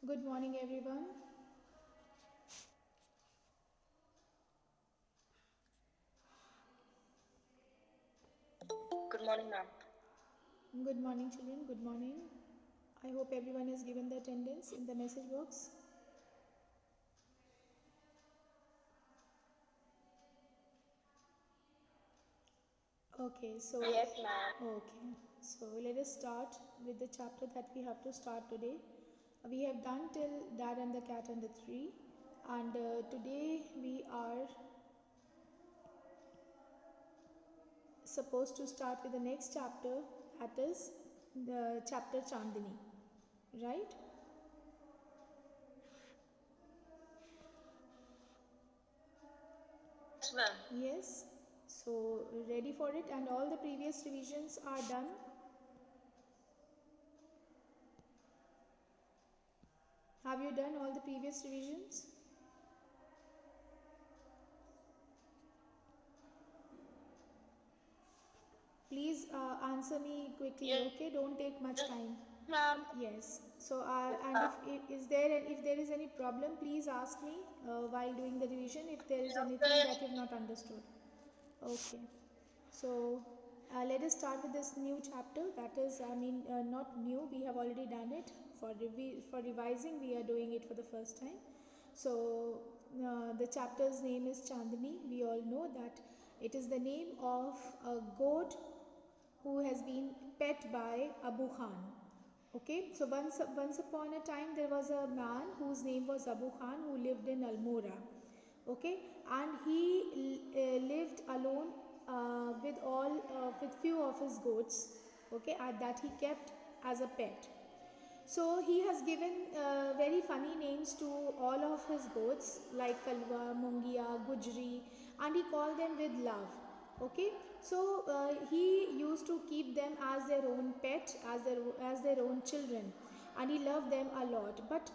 Good morning, everyone. Good morning, ma'am. Good morning, children. Good morning. I hope everyone has given the attendance in the message box. Okay, Yes, ma'am. let us start with the chapter that we have to start today. We have done till Dad and the Cat and the Tree, and today we are supposed to start with the next chapter, that is the chapter Chandini, right? Yes, ma'am. Yes. So ready for it, and all the previous revisions are done. Have you done all the previous revisions? Please answer me quickly, Yes, okay? Don't take much time. ma'am. Yes. So, and Uh, if there is any problem, please ask me while doing the revision if there is anything okay. that you've not understood. Okay. So, let us start with this new chapter. That is, not new. We have already done it. For revising, we are doing it for the first time. So, the chapter's name is Chandni. We all know that it is the name of a goat who has been pet by Abu Khan. Okay, so once upon a time there was a man whose name was Abu Khan who lived in Almora. Okay, and he lived alone with few of his goats. Okay, that he kept as a pet. So he has given very funny names to all of his goats like Kalwa, Mungia, Gujri, and he called them with love. Okay, so he used to keep them as their own pet, as their own children, and he loved them a lot. But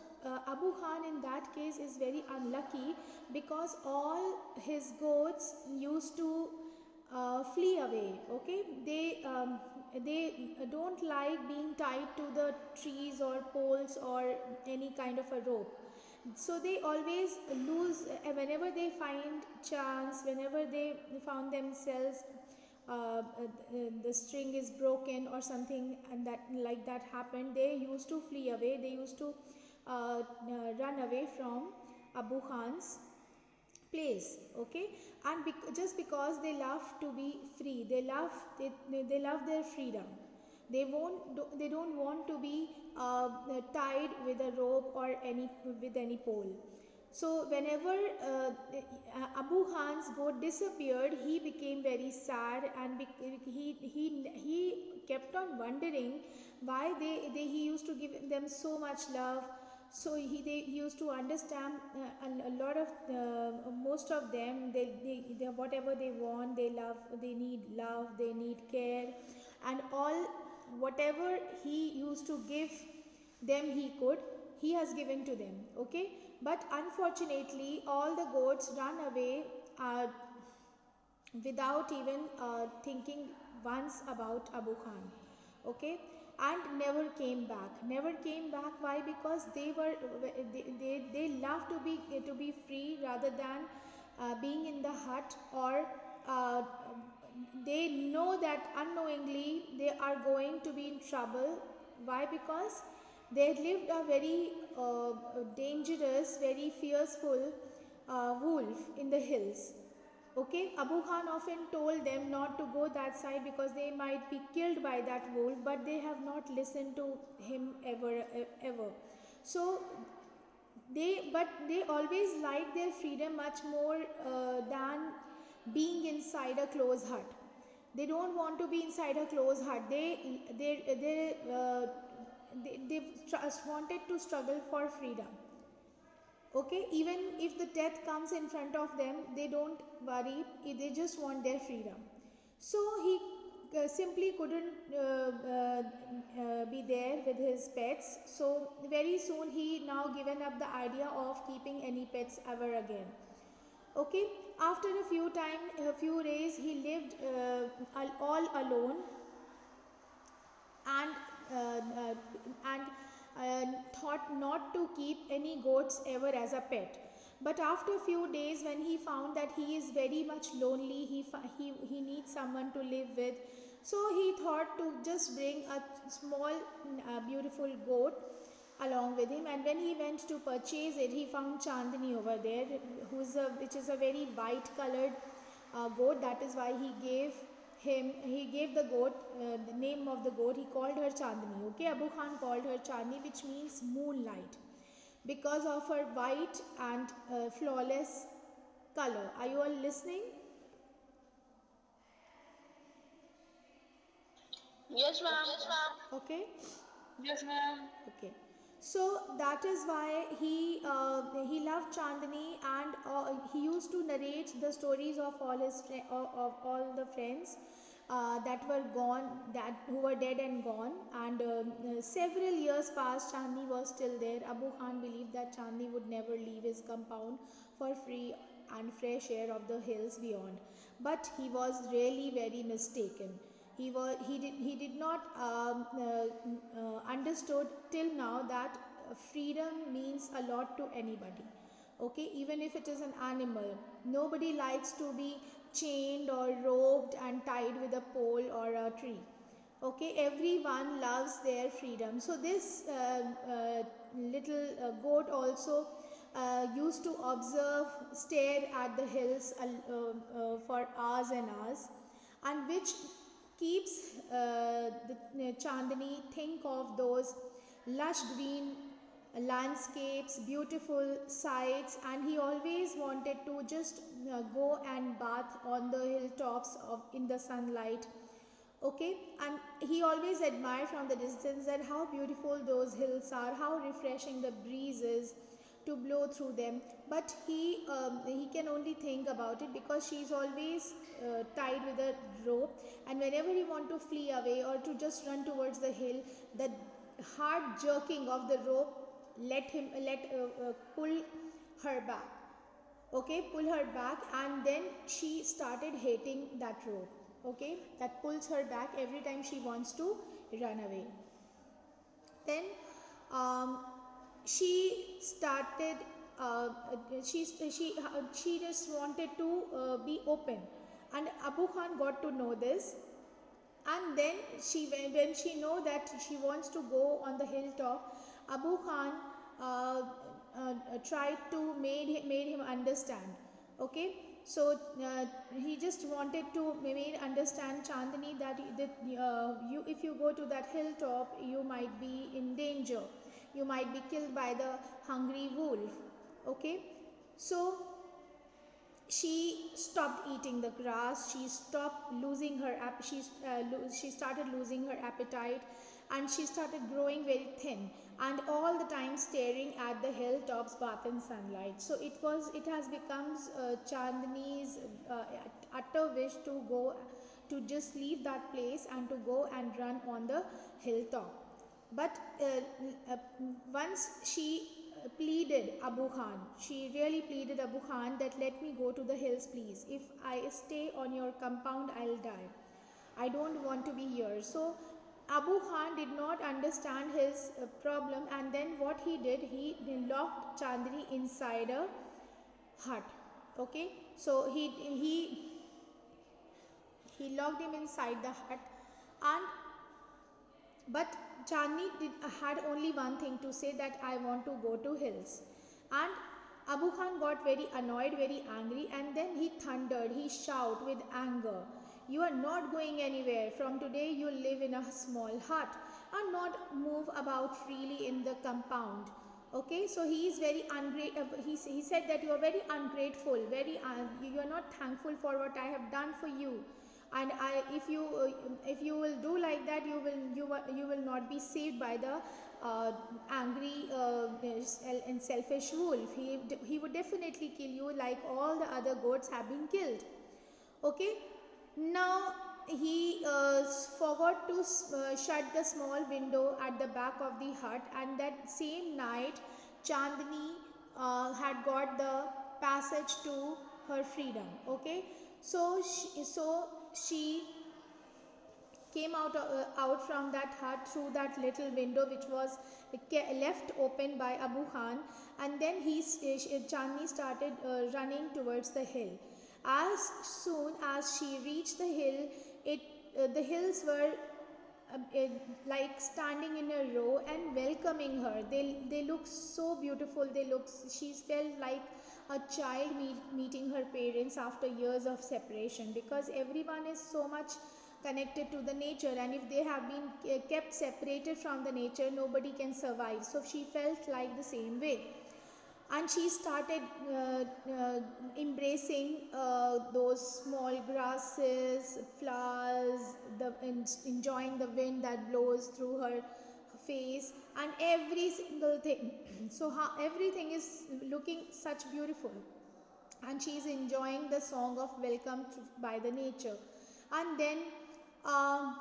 Abu Khan in that case is very unlucky because all his goats used to flee away. Okay, they don't like being tied to the trees or poles or any kind of a rope, so they always lose whenever they find chance, whenever they found themselves the string is broken or something and that like that happened, they used to flee away, they used to run away from Abu Khan's place. Okay, and just because they love to be free, they love their freedom, they don't want to be tied with a rope or any pole. So whenever Abu Khan's goat disappeared, he became very sad, and he kept on wondering why he used to give them so much love. So he used to understand, and a lot of most of them, they whatever they want, they love, they need love, they need care, and all whatever he used to give them, he has given to them. Okay, but unfortunately all the goats run away without even thinking once about Abu Khan. Okay, and never came back. Why? Because they love to be free rather than being in the hut, or uh, they know that unknowingly they are going to be in trouble. Why? Because they lived a very dangerous, very fearful wolf in the hills. Okay, Abu Khan often told them not to go that side because they might be killed by that wolf, but they have not listened to him ever. So they always like their freedom much more than being inside a closed hut. They don't want to be inside a closed hut. They just wanted to struggle for freedom. Okay, even if the death comes in front of them, they don't worry, they just want their freedom. So he simply couldn't be there with his pets. So very soon he now given up the idea of keeping any pets ever again. Okay, after a few days, he lived all alone, and uh, uh, and thought not to keep any goats ever as a pet. But after a few days, when he found that he is very much lonely, he needs someone to live with, so he thought to just bring a small, beautiful goat along with him. And when he went to purchase it, he found Chandni over there, which is a very white colored goat. That is why he gave the goat the name of the goat. He called her Chandni. Okay, Abu Khan called her Chandni, which means moonlight, because of her white and flawless color. Are you all listening? Yes, ma'am. Yes, ma'am. Okay. Yes, ma'am. Okay. So that is why he loved Chandni, and he used to narrate the stories of of all the friends that were gone, that who were dead and gone. And several years passed. Chandni was still there. Abu Khan believed that Chandni would never leave his compound for free and fresh air of the hills beyond. But he was really very mistaken. He did not understood till now that freedom means a lot to anybody. Okay, even if it is an animal, nobody likes to be chained or roped and tied with a pole or a tree. Okay, everyone loves their freedom. So this little goat also used to observe, stare at the hills for hours and hours, and which keeps the Chandni think of those lush green landscapes, beautiful sights. And he always wanted to just go and bath on the hilltops in the sunlight. Okay, and he always admired from the distance that how beautiful those hills are, how refreshing the breeze is to blow through them. But he can only think about it because she's always tied with a rope, and whenever he want to flee away or to just run towards the hill, the hard jerking of the rope let pull her back. Okay, pull her back, and then she started hating that rope. Okay, that pulls her back every time she wants to run away. Then she started she just wanted to be open, and Abu Khan got to know this. And then when she know that she wants to go on the hilltop, Abu Khan tried to made him understand. Okay, so he just wanted to make understand Chandni that you, if you go to that hilltop, you might be in danger, you might be killed by the hungry wolf. Okay, so she stopped eating the grass, she stopped losing her she started losing her appetite, and she started growing very thin, and all the time staring at the hilltops bath in sunlight. So it has become Chandni's utter wish to go, to just leave that place and to go and run on the hilltop. But once she pleaded Abu Khan, she really pleaded Abu Khan that let me go to the hills, please. If I stay on your compound, I'll die. I don't want to be here. So Abu Khan did not understand his problem, and then what he did, he locked Chandni inside a hut. Okay, so he locked him inside the hut, and but had only one thing to say, that I want to go to hills. And Abu Khan got very annoyed, very angry, and then he thundered, he shouted with anger, you are not going anywhere. From today you live in a small hut and not move about freely in the compound. Okay, so he is very ungrateful. He said that you are very ungrateful, you are not thankful for what I have done for you, and if you will do like that, you will not be saved by the angry and selfish wolf. He would definitely kill you like all the other goats have been killed. Okay, now he forgot to shut the small window at the back of the hut, and that same night Chandni had got the passage to her freedom. Okay, so she came out from that hut through that little window which was left open by Abu Khan, and then Chandni started running towards the hill. As soon as she reached the hill, the hills were like standing in a row and welcoming her. They look so beautiful. She felt like a child meeting her parents after years of separation, because everyone is so much connected to the nature, and if they have been kept separated from the nature, nobody can survive. So she felt like the same way, and she started embracing those small grasses, flowers, enjoying the wind that blows through her face, and every single thing. So everything is looking such beautiful, and she is enjoying the song of welcome by the nature. And then um,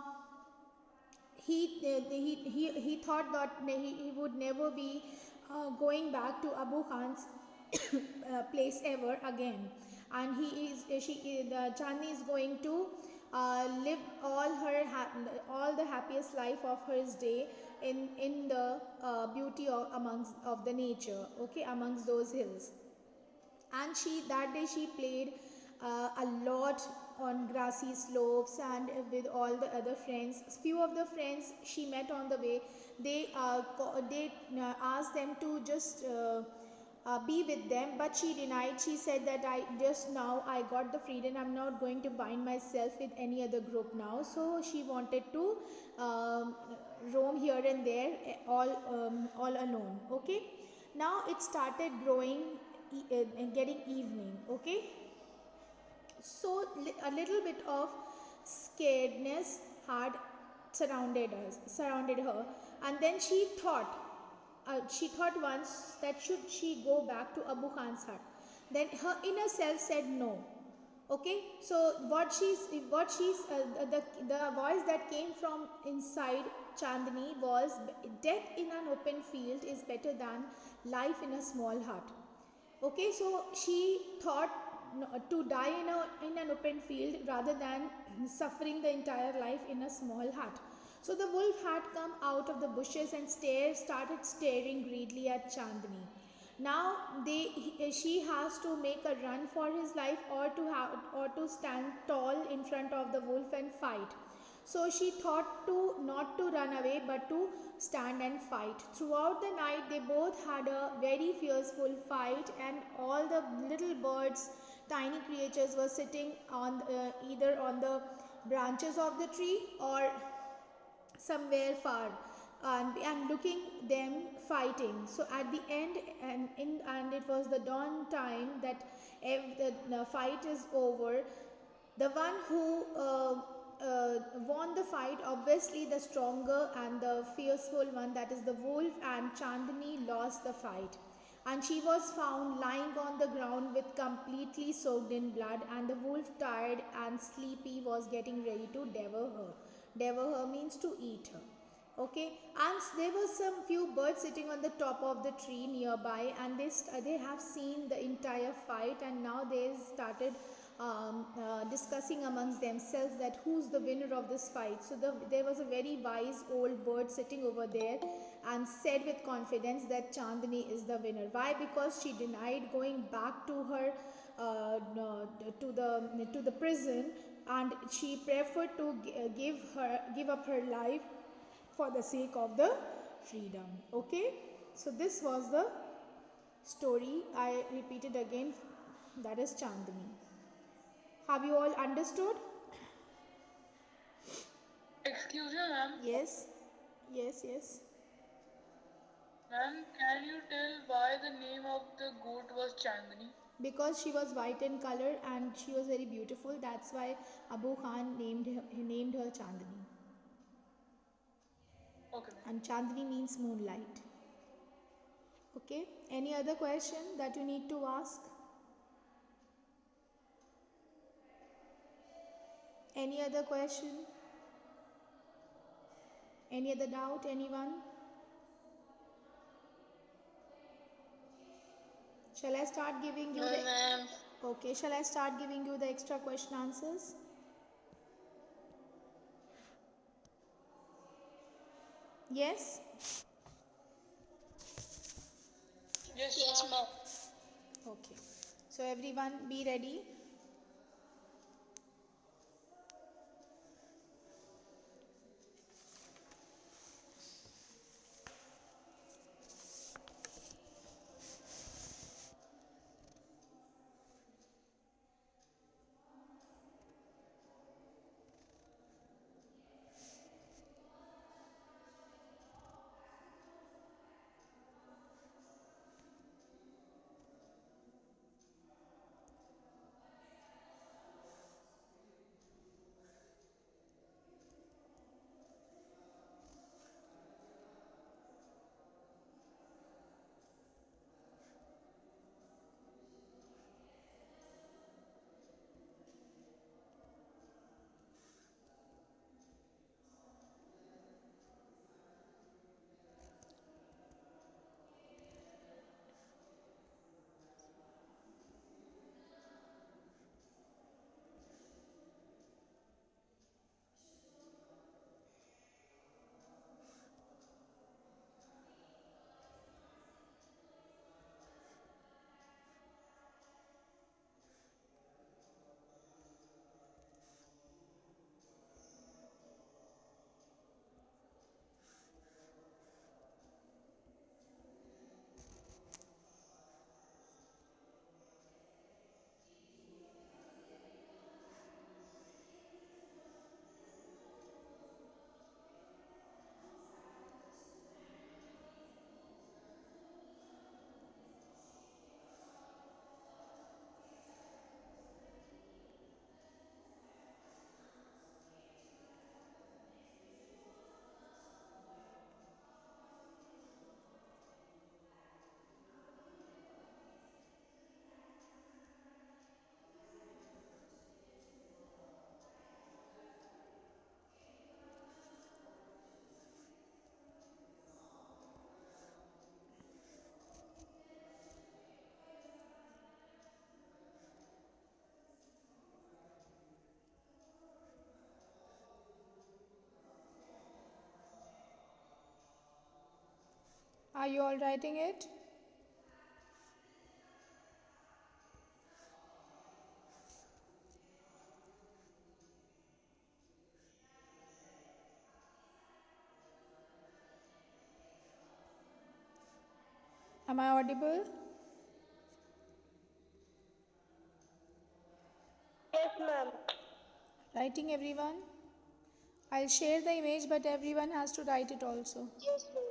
he thought that he would never be going back to Abu Khan's place ever again, and the Chandni is going to live all the happiest life of his day in the beauty of the nature, okay, amongst those hills. And that day she played a lot on grassy slopes, and with all the other friends. Few of the friends she met on the way, they asked them to just be with them, but she denied. She said that I got the freedom, I'm not going to bind myself with any other group now. So she wanted to um, roam here and there, all alone, okay. Now it started growing and getting evening, okay. So a little bit of scaredness had surrounded her, and then she thought once that should she go back to Abu Khan's hut. Then her inner self said no, okay. So the voice that came from inside Chandni was, death in an open field is better than life in a small hut, okay. So she thought to die in an open field rather than suffering the entire life in a small hut. So the wolf had come out of the bushes and started staring greedily at Chandni. Now she has to make a run for his life, or to stand tall in front of the wolf and fight. So she thought to not to run away, but to stand and fight. Throughout the night, they both had a very fearful fight, and all the little birds, tiny creatures, were sitting on either on the branches of the tree or somewhere far, and looking them fighting. So at the end, and it was the dawn time, that if the fight is over, the one who won the fight, obviously the stronger and the fearful one, that is the wolf, and Chandni lost the fight, and she was found lying on the ground with completely soaked in blood, and the wolf, tired and sleepy, was getting ready to devour her. Devour her means to eat her, okay. And there were some few birds sitting on the top of the tree nearby, and they have seen the entire fight, and now they started discussing amongst themselves that who's the winner of this fight. So there was a very wise old bird sitting over there, and said with confidence that Chandni is the winner. Why? Because she denied going back to her no, to the prison, and she preferred to give up her life for the sake of the freedom, okay. So this was the story. I repeat it again, that is Chandni. Have you all understood? Excuse me, ma'am. Yes, yes, yes. Ma'am, can you tell why the name of the goat was Chandni? Because she was white in color and she was very beautiful, that's why Abu Khan named her Chandni. Okay. And Chandni means moonlight. Okay, any other question that you need to ask? Any other question? Any other doubt? Anyone? Shall I start giving you No, ma'am. Okay, shall I start giving you the extra question answers? Yes? Yes, ma'am. Okay. So everyone be ready. Are you all writing it? Am I audible? Yes, ma'am. Writing everyone? I'll share the image, but everyone has to write it also. Yes, ma'am.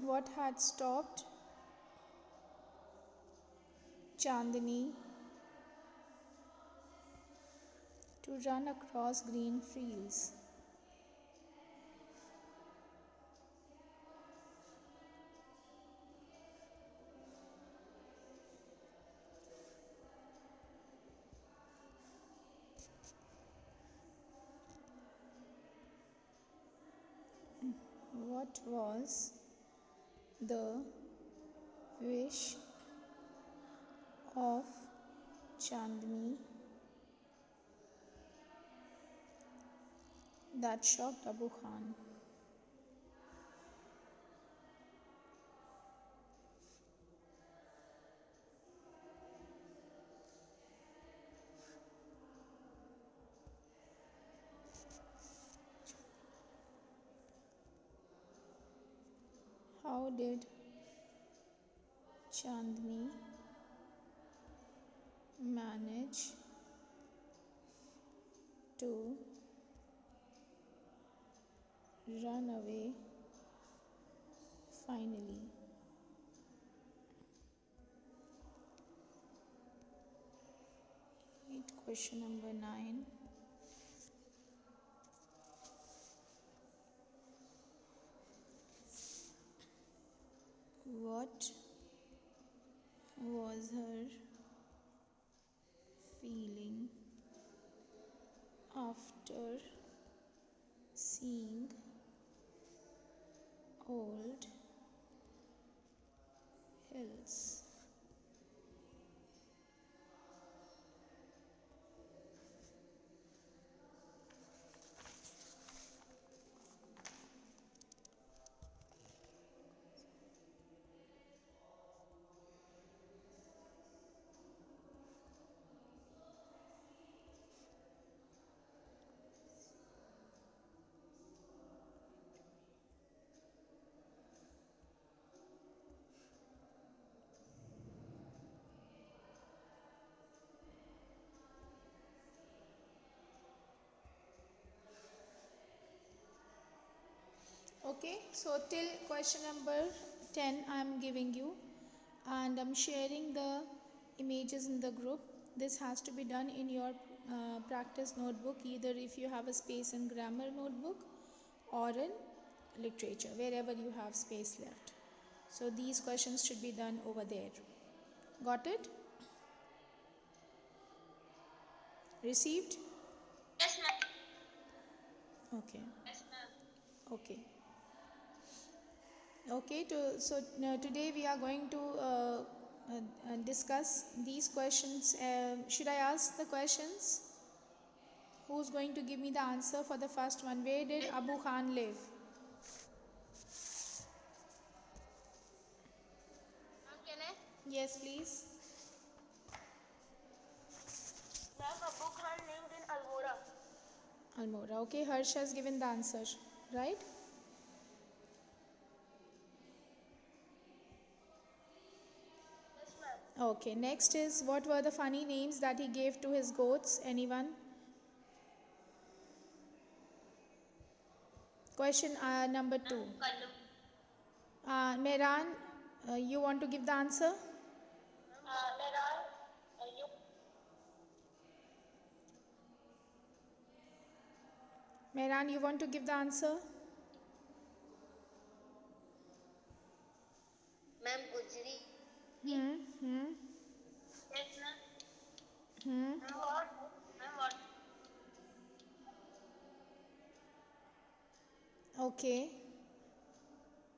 What had stopped Chandni to run across green fields? What was the wish of Chandni that shocked Abu Khan? How did Chandni manage to run away finally? Question number 9. What was her feeling after seeing old hills? Okay, so till question number 10 I am giving you, and I'm sharing the images in the group. This has to be done in your practice notebook, either if you have a space in grammar notebook or in literature, wherever you have space left. So these questions should be done over there. Got it? Received? Yes, ma'am. Okay. Yes, ma'am. Okay. Okay, today we are going to discuss these questions. Should I ask the questions? Who's going to give me the answer for the first one? Where did Yes, Abu Khan live? ma'am, can I? Yes, please. Ma'am, Abu Khan lived in Almora. Almora. Okay, Harsh has given the answer, right? Yes, ma'am. Okay, next is what were the funny names that he gave to his goats? Anyone? Question number 2. Kallu. Mehran, you want to give the answer? Meran, you. Mehran, you want to give the answer? Ma'am, Gujri. Hmm. Yes, ma'am. Hmm. Ma'am, what? Ma'am, what? Okay.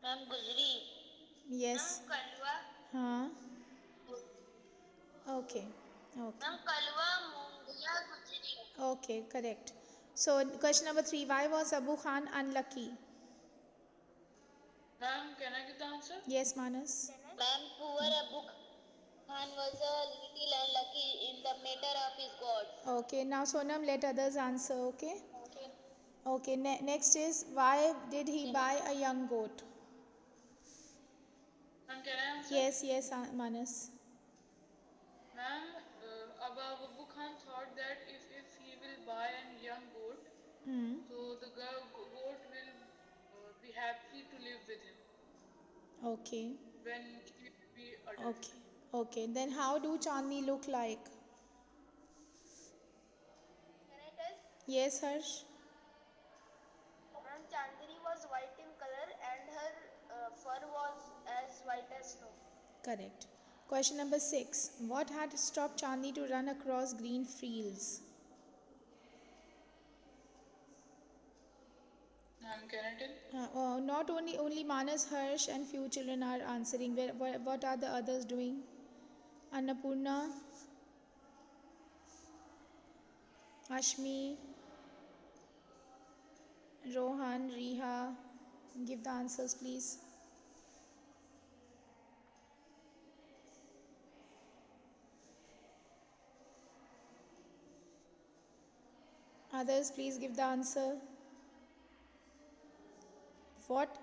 Ma'am, Gujri. Ma'am, Yes. Kalwa. Huh. Okay. Okay. Ma'am, Kalwa, Mungia, Gujri. Okay. Correct. So question number 3. Why was Abu Khan unlucky? Ma'am, can I get the answer? Yes, Manas. Ma'am, poor Abu Khan was a little unlucky in the matter of his gods. Okay. Now Sonam, let others answer. Okay. Okay. Okay. Next is why did he buy a young goat? Ma'am, can I answer? Yes. Yes, Manas. Ma'am, Abu Khan thought that if he will buy a young goat, Hmm. so the goat will be happy to live with him Okay. when he will be adult. Okay. Okay. Then how do Chandni look like? Can I tell? Yes, Harsh. Ma'am, Chandni was white in color and her fur was as white as snow. Correct. Question number 6. What had stopped Chandni to run across green fields? Ma'am, can I tell? Not only Manas, Harsh, and few children are answering. What are the others doing? Annapurna, Ashmi, Rohan, Riha. Give the answers, please. Others, please give the answer. What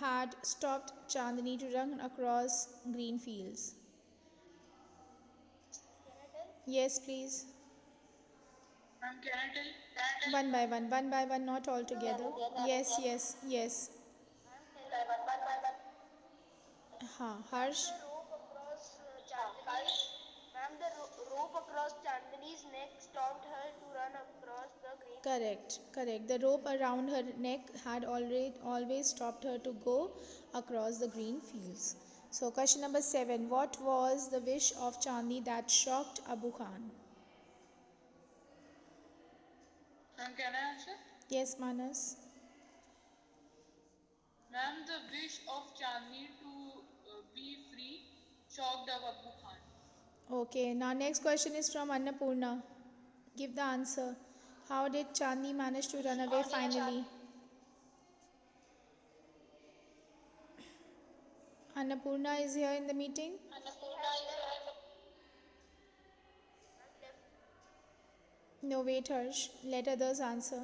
had stopped Chandni to run across green fields? Can I tell? Yes, please. Ma'am, can I tell? Can I tell? One by one, not all together. Yes, yes, yes. Ma'am, tell. Harsh. The rope across Chandni. Ma'am, the rope across Chandni's neck stopped her to run across the green. Correct, correct. The rope around her neck had always stopped her to go across the green fields. So, question number 7. What was the wish of Chandni that shocked Abu Khan? Ma'am, can I answer? Yes, Manas. Ma'am, the wish of Chandni to be free shocked Abu Khan. Okay, now next question is from Annapurna. Give the answer. How did Chandni manage to run away finally? Annapurna is here in the meeting. No, wait, Harsh. Let others answer.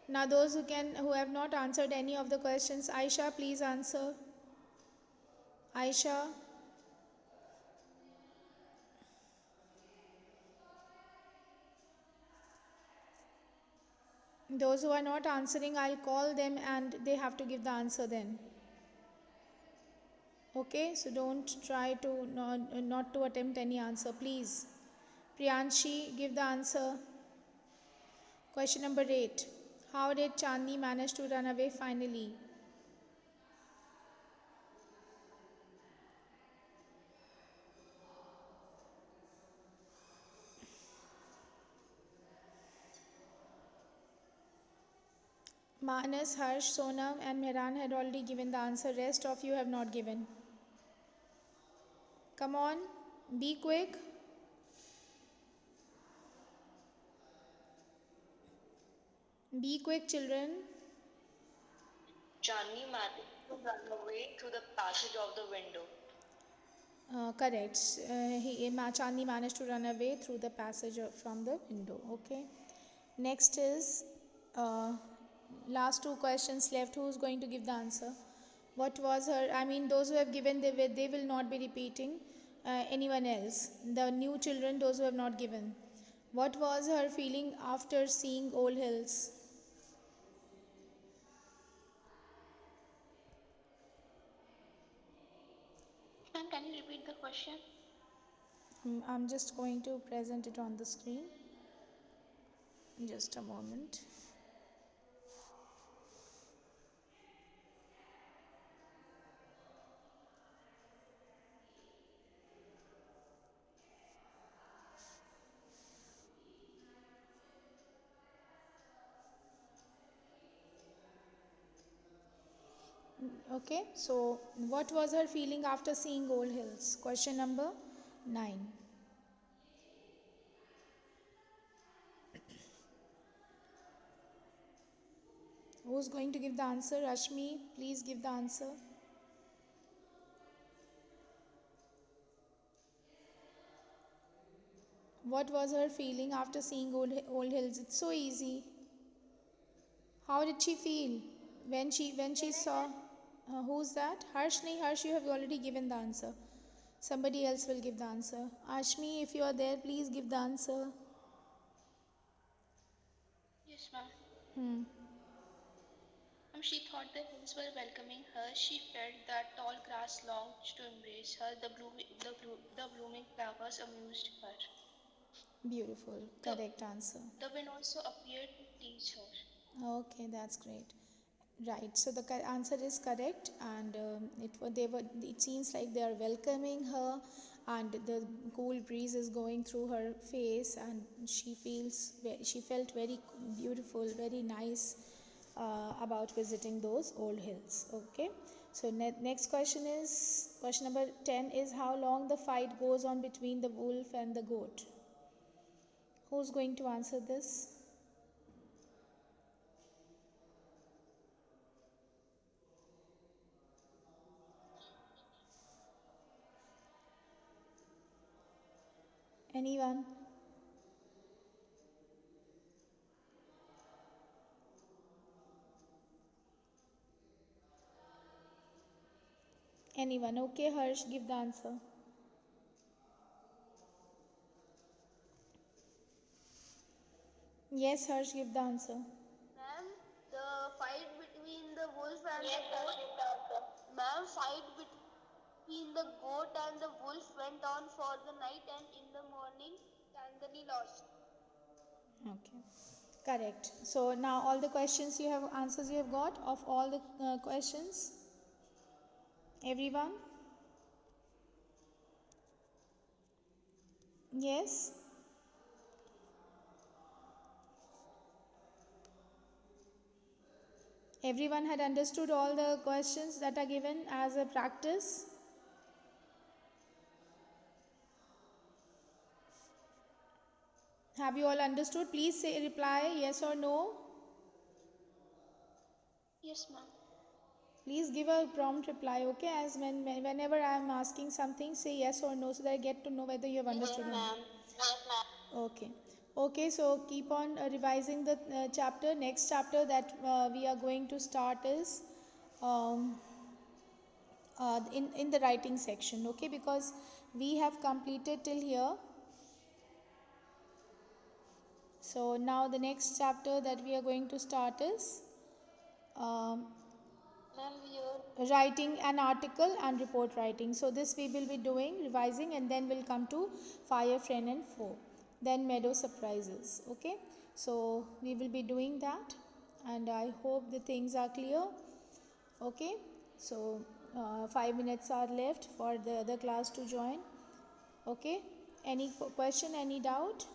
Now, those who have not answered any of the questions, Aisha, please answer. Aisha. Those who are not answering, I'll call them and they have to give the answer then. Okay, so don't try to not to attempt any answer, please. Priyanshi, give the answer. Question number 8. How did Chandni manage to run away finally? Manas, Harsh, Sonam and Mehran had already given the answer. Rest of you have not given. Come on, be quick. Be quick, children. Johnny managed to run away through the passage of the window. Correct. Chandni managed to run away through the passage from the window. Okay. Next is last two questions left. Who's going to give the answer? What was her? I mean, those who have given, they will not be repeating. Anyone else? The new children, those who have not given. What was her feeling after seeing Old Hills? Ma'am, can you repeat the question? I'm just going to present it on the screen. Just a moment. Okay, so what was her feeling after seeing Old Hills? Question number 9. Who's going to give the answer? Rashmi, please give the answer. What was her feeling after seeing Old Hills? It's so easy. How did she feel when she saw? Who's that? Harsh, nahi, Harsh, you have already given the answer. Somebody else will give the answer. Ashmi, if you are there, please give the answer. Yes, ma'am. She thought the hills were welcoming her. She felt that tall grass longed to embrace her. The blooming flowers amused her. Beautiful, correct answer. The wind also appeared to tease her. Okay, that's great. Right. So the answer is correct, and It seems like they are welcoming her, and the cool breeze is going through her face, and she felt very beautiful, very nice about visiting those old hills. Okay. So next question is question number 10 is how long the fight goes on between the wolf and the goat. Who's going to answer this? Anyone? Anyone? Okay, Harsh, give the answer. Yes, Harsh, give the answer. Ma'am, the fight between the wolf and the goat. Ma'am, fight between the goat and the wolf went on for the night, and in the morning, Chandani lost. Okay, correct. So now all the questions you have, answers you have got of all the questions? Everyone? Yes? Everyone had understood all the questions that are given as a practice? Have you all understood? Please say reply yes or no. Yes, ma'am. Please give a prompt reply, okay? As whenever I am asking something, say yes or no so that I get to know whether you have understood or not. Yes, ma'am. Okay. Okay, so keep on revising the chapter. Next chapter that we are going to start is um, in the writing section, okay? Because we have completed till here. So now the next chapter that we are going to start is Ma'am, here. writing an article and report writing. So this we will be doing, revising, and then we'll come to fire, friend and foe, then meadow surprises. Okay, so we will be doing that, and I hope the things are clear. Okay, so 5 minutes are left for the other class to join. Okay, any question, any doubt?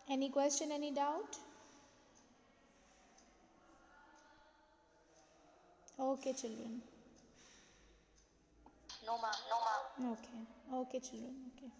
Any question, any doubt? Okay, children. No, ma'am. No, ma'am. Okay, okay, children. Okay.